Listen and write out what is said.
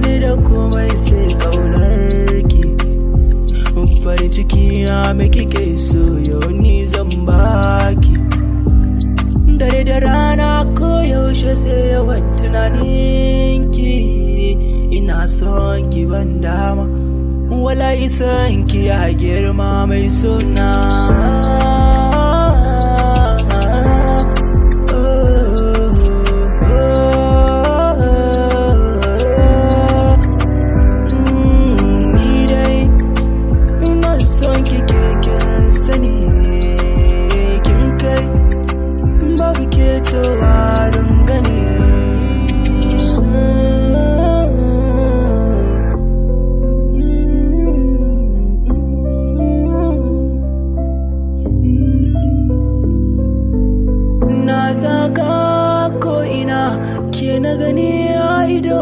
ni da komai sai ƙaunarki. Farin ciki na me kike so yau ni zan baki. Dare da rana ko yaushe sai yawan tunaninki. Ina son ki ban dama, wallahi son ki ya girma mai suna. Son ki keken sani kin kai, babu ketowa zan gani. Na zaga ko ina ke na gani a ido.